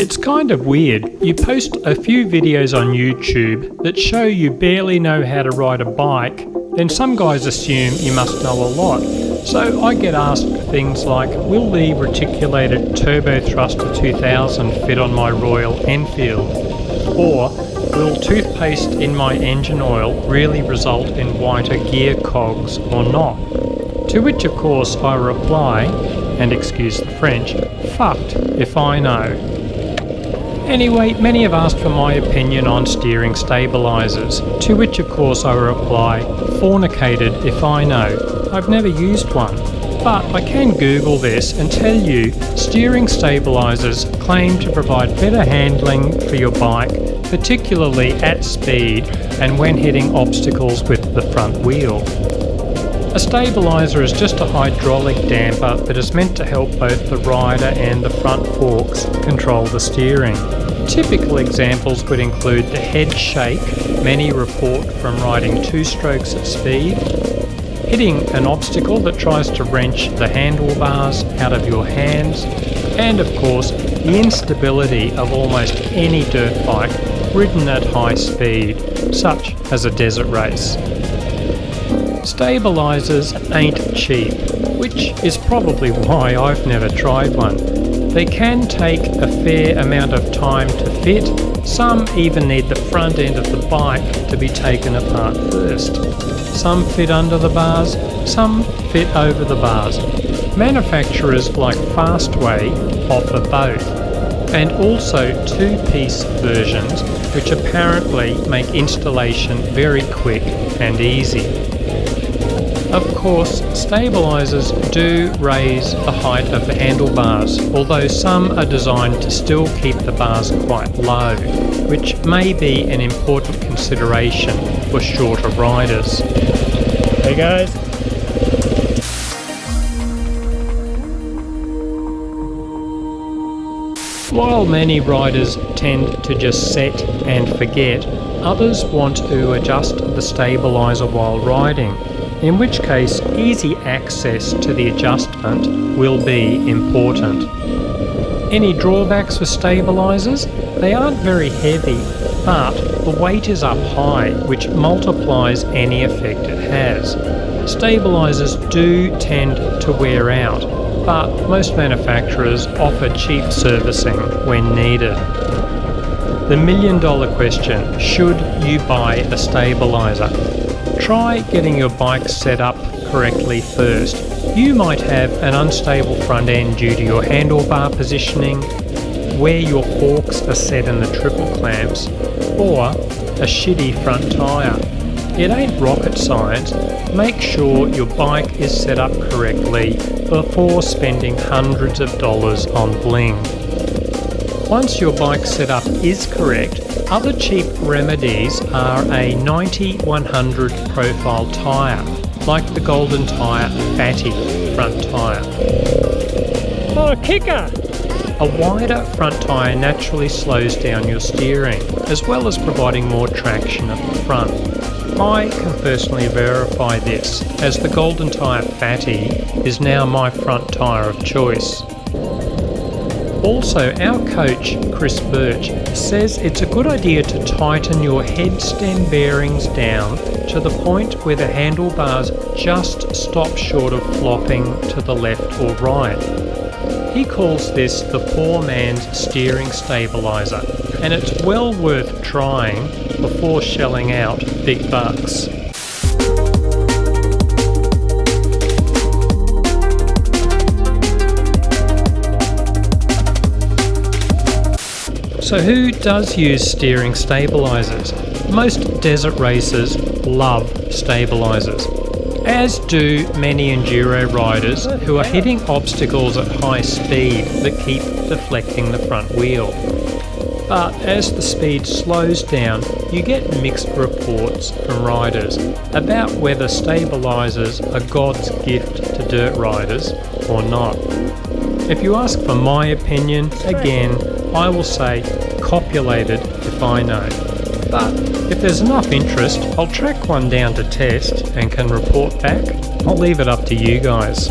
It's kind of weird. You post a few videos on YouTube that show you barely know how to ride a bike, then some guys assume you must know a lot. So I get asked things like, will the reticulated turbothruster 2000 fit on my Royal Enfield? Or, will toothpaste in my engine oil really result in whiter gear cogs or not? To which of course I reply, and excuse the French, fucked if I know. Anyway, many have asked for my opinion on steering stabilisers, to which of course I reply, fornicated if I know. I've never used one, but I can Google this and tell you steering stabilisers claim to provide better handling for your bike, particularly at speed and when hitting obstacles with the front wheel. A stabiliser is just a hydraulic damper that is meant to help both the rider and the front forks control the steering. Typical examples would include the head shake many report from riding 2 strokes at speed, hitting an obstacle that tries to wrench the handlebars out of your hands, and of course the instability of almost any dirt bike ridden at high speed, such as a desert race. Stabilisers ain't cheap, which is probably why I've never tried one. They can take a fair amount of time to fit. Some even need the front end of the bike to be taken apart first. Some fit under the bars, some fit over the bars. Manufacturers like Fastway offer both, and also 2-piece versions which apparently make installation very quick and easy. Of course, stabilisers do raise the height of the handlebars, although some are designed to still keep the bars quite low, which may be an important consideration for shorter riders. Hey guys! While many riders tend to just set and forget, others want to adjust the stabiliser while riding, in which case easy access to the adjustment will be important. Any drawbacks with stabilisers? They aren't very heavy, but the weight is up high, which multiplies any effect it has. Stabilisers do tend to wear out, but most manufacturers offer cheap servicing when needed. The million-dollar question, should you buy a stabiliser? Try getting your bike set up correctly first. You might have an unstable front end due to your handlebar positioning, where your forks are set in the triple clamps, or a shitty front tyre. It ain't rocket science. Make sure your bike is set up correctly before spending hundreds of dollars on bling. Once your bike setup is correct, other cheap remedies are a 90-100 profile tyre, like the Golden Tyre Fatty front tyre. Oh, kicker! A wider front tyre naturally slows down your steering, as well as providing more traction at the front. I can personally verify this, as the Golden Tyre Fatty is now my front tyre of choice. Also, our coach, Chris Birch, says it's a good idea to tighten your head stem bearings down to the point where the handlebars just stop short of flopping to the left or right. He calls this the poor man's steering stabiliser, and it's well worth trying before shelling out big bucks. So who does use steering stabilisers? Most desert racers love stabilisers, as do many enduro riders who are hitting obstacles at high speed that keep deflecting the front wheel. But as the speed slows down, you get mixed reports from riders about whether stabilisers are God's gift to dirt riders or not. If you ask for my opinion, again, I will say copulated if I know. But if there's enough interest, I'll track one down to test and can report back. I'll leave it up to you guys.